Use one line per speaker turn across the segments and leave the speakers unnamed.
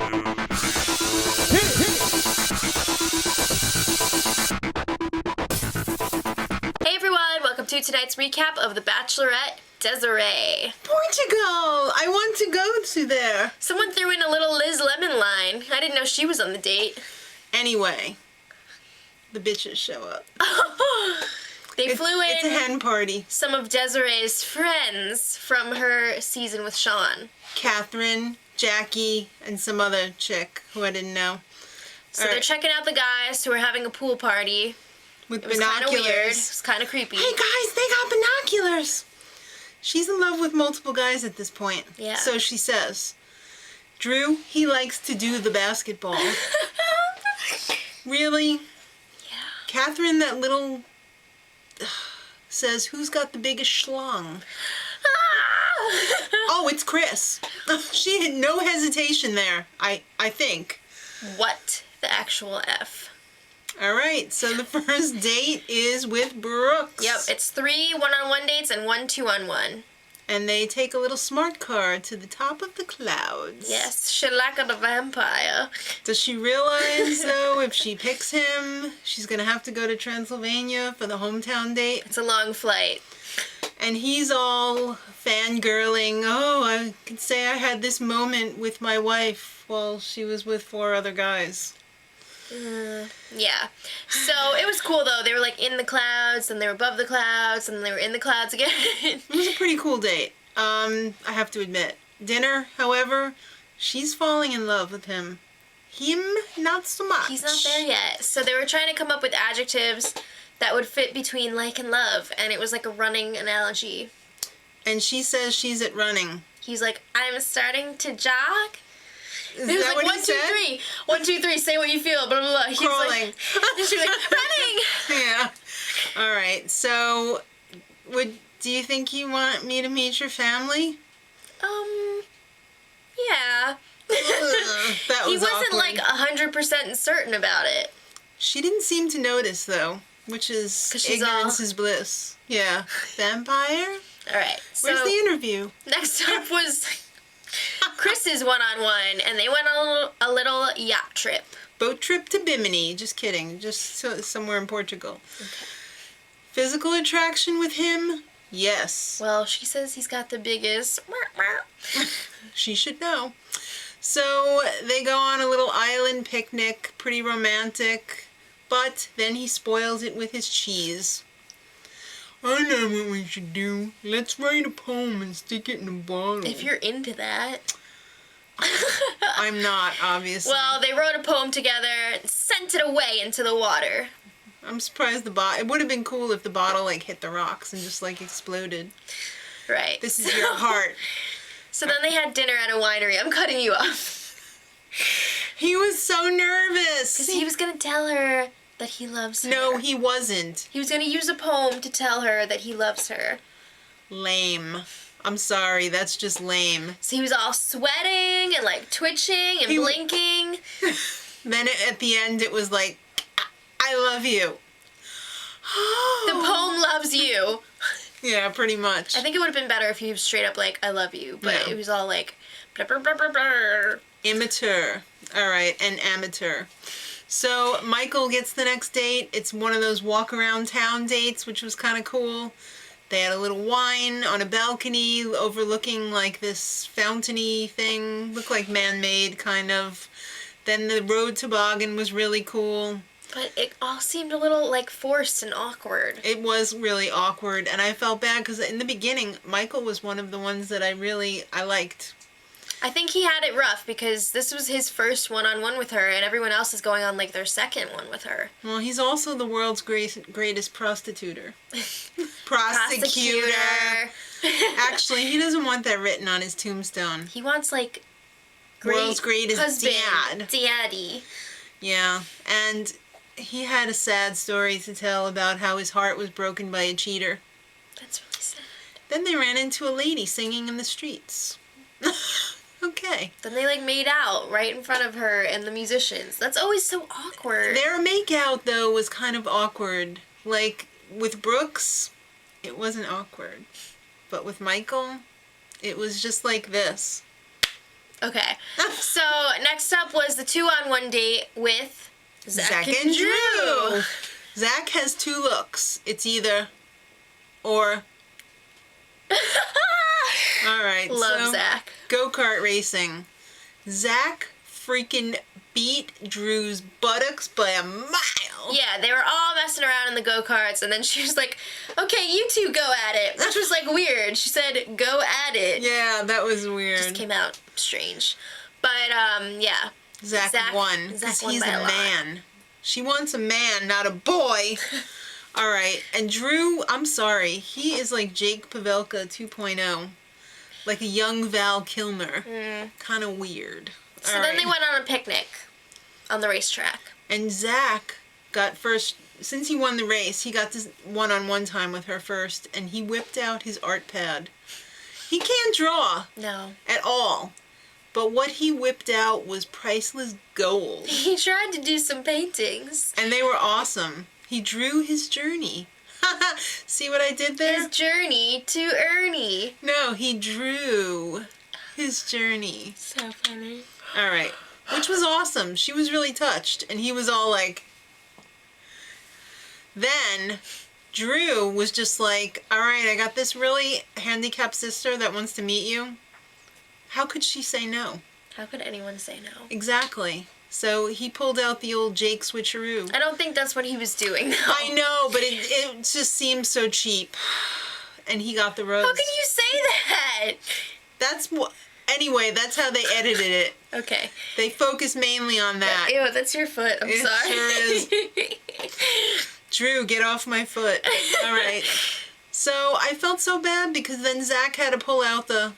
Hey everyone, welcome to tonight's recap of the Bachelorette Desiree.
Portugal! I want to go to there.
Someone threw in a little Liz Lemon line. I didn't know she was on the date.
Anyway, the bitches show up.
They flew in
It's a hen party.
some of Desiree's friends from her season with Sean.
Catherine, Jackie, and some other chick who I didn't know.
So they're checking out the guys who are having a pool party.
With
It was kind of
binoculars.
weird. It was kind of creepy.
Hey guys, they got binoculars! She's in love with multiple guys at this point.
Yeah.
So she says. Drew, he likes to do the basketball. Really?
Yeah.
Catherine, that little... says, who's got the biggest schlong? Oh, it's Chris. She had no hesitation there, I think.
What the actual F?
All right, so the first date is with Brooks.
Yep, it's 3 one-on-one dates and 1 2-on-1.
And they take a little smart car to the top of the clouds.
Yes, Shalaka the vampire.
Does she realize, though, if she picks him, she's going to have to go to Transylvania for the hometown date?
It's a long flight.
And he's all fangirling. Oh, I could say I had this moment with my wife while she was with 4 other guys.
Yeah. So it was cool though. They were like in the clouds, and they were above the clouds, and they were in the clouds again.
It was a pretty cool date. I have to admit. Dinner, however, she's falling in love with him. Him, not so much.
He's not there yet. So they were trying to come up with adjectives that would fit between like and love, and it was like a running analogy.
And she says she's at running.
He's like, I'm starting to jog.
Is
He was
that
like,
what
1,
he
2,
said?
3. 1, 2, 3. Say what you feel. Blah blah blah. He's
Crawling.
like, and she was like, running.
Yeah. All right. So, do you think you want me to meet your family?
Yeah.
That was
He wasn't
awkward.
like 100% certain about it.
She didn't seem to notice though, which is
'Cause she's
ignorance
all-
is bliss. Yeah. Vampire?
All right. So
Where's the interview?
next up was Chris's one-on-one, and they went on a little yacht trip.
Boat trip to Bimini. Just kidding. Just somewhere in Portugal.
Okay.
Physical attraction with him? Yes.
Well, she says he's got the biggest.
She should know. So they go on a little island picnic. Pretty romantic. But then he spoils it with his cheese. I know what we should do. Let's write a poem and stick it in a bottle.
If you're into that.
I'm not, obviously.
Well, they wrote a poem together and sent it away into the water.
I'm surprised it would have been cool if the bottle like hit the rocks and just like exploded.
Right.
This is your heart.
So then they had dinner at a winery. I'm cutting you off.
He was so nervous.
Because he was going to tell her that he loves her.
No, he wasn't.
He was going to use a poem to tell her that he loves her.
Lame. I'm sorry, that's just lame.
So he was all sweating and like twitching and blinking.
Then at the end it was like, I love you.
The poem loves you.
Yeah, pretty much.
I think it would have been better if he was straight up like, I love you. But
No.
it was all like, blah, blah, blah, blah, blah.
Immature. Alright, an amateur. So Michael gets the next date. It's one of those walk around town dates, which was kind of cool. They had a little wine on a balcony overlooking like this fountainy thing. Looked like man-made, kind of. Then the road toboggan was really cool.
But it all seemed a little like forced and awkward.
It was really awkward, and I felt bad because in the beginning, Michael was one of the ones that I liked.
I think he had it rough because this was his first one-on-one with her, and everyone else is going on like their second one with her.
Well, he's also the world's greatest prostituter. Prosecutor. Actually, he doesn't want that written on his tombstone.
He wants like
World's greatest
husband,
dad.
daddy.
Yeah, and he had a sad story to tell about how his heart was broken by a cheater.
That's really sad.
Then they ran into a lady singing in the streets. Okay.
Then they like made out right in front of her and the musicians. That's always so awkward.
Their makeout, though, was kind of awkward. Like, with Brooks, it wasn't awkward. But with Michael, it was just like this.
Okay. So next up was the 2-on-1 date with Zach and Drew.
Zach has two looks. It's either or. All right.
Love Zach.
Go-kart racing. Zach freaking beat Drew's buttocks by a mile.
Yeah, they were all messing around in the go-karts, and then she was like, okay, you two go at it, which was, like, weird. She said, go at it.
Yeah, that was weird.
Just came out strange. But, yeah.
Zach won, because he's a man. She wants a man, not a boy. All right, and Drew, I'm sorry, he is like Jake Pavelka 2.0. Like a young Val Kilmer. Kind of weird.
So then they went on a picnic on the racetrack.
And Zach got first, since he won the race, he got this one-on-one time with her first, and he whipped out his art pad. He can't draw.
No.
At all. But what he whipped out was priceless gold.
He tried to do some paintings.
And they were awesome. He drew his journey. See what I did there?
His journey to Ernie.
No, he drew his journey.
So funny.
All right. Which was awesome. She was really touched. And he was all like... Then, Drew was just like, all right, I got this really handicapped sister that wants to meet you. How could she say no?
How could anyone say no?
Exactly. So he pulled out the old Jake switcheroo.
I don't think that's what he was doing, though.
I know, but it just seems so cheap. And he got the rose.
How can you say that?
That's what... Anyway, that's how they edited it.
Okay.
They focus mainly on that.
Ew, that's your foot. I'm sorry.
It sure is. Drew, get off my foot. All right. So I felt so bad because then Zach had to pull out the...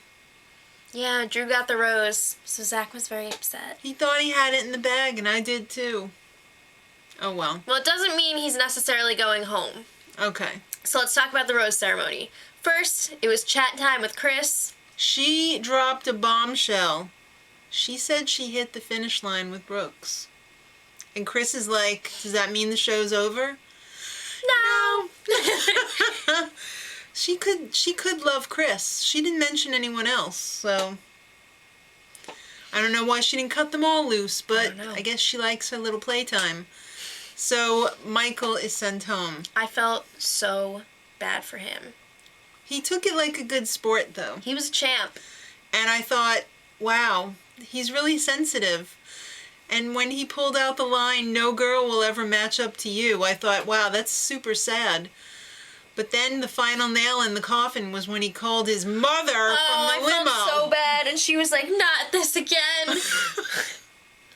Yeah, Drew got the rose, so Zach was very upset.
He thought he had it in the bag, and I did too. Oh well.
Well, it doesn't mean he's necessarily going home.
Okay.
So let's talk about the rose ceremony. First, it was chat time with Chris.
She dropped a bombshell. She said she hit the finish line with Brooks. And Chris is like, does that mean the show's over?
No.
She could love Chris. She didn't mention anyone else, so... I don't know why she didn't cut them all loose, but I guess she likes her little playtime. So, Michael is sent home.
I felt so bad for him.
He took it like a good sport, though.
He was a champ.
And I thought, wow, he's really sensitive. And when he pulled out the line, no girl will ever match up to you, I thought, wow, that's super sad. But then the final nail in the coffin was when he called his mother from the limo.
I felt so bad, and she was like, not this again.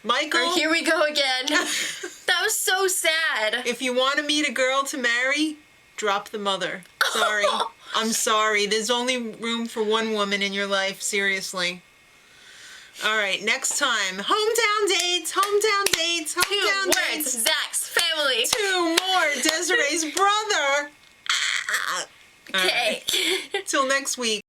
Michael?
Or here we go again. That was so sad.
If you want to meet a girl to marry, drop the mother. Sorry. I'm sorry. There's only room for one woman in your life, seriously. All right, next time. Hometown dates, hometown dates, hometown dates.
2 words, Zach's family.
2 more, Desiree's brother.
Okay.
Till next week.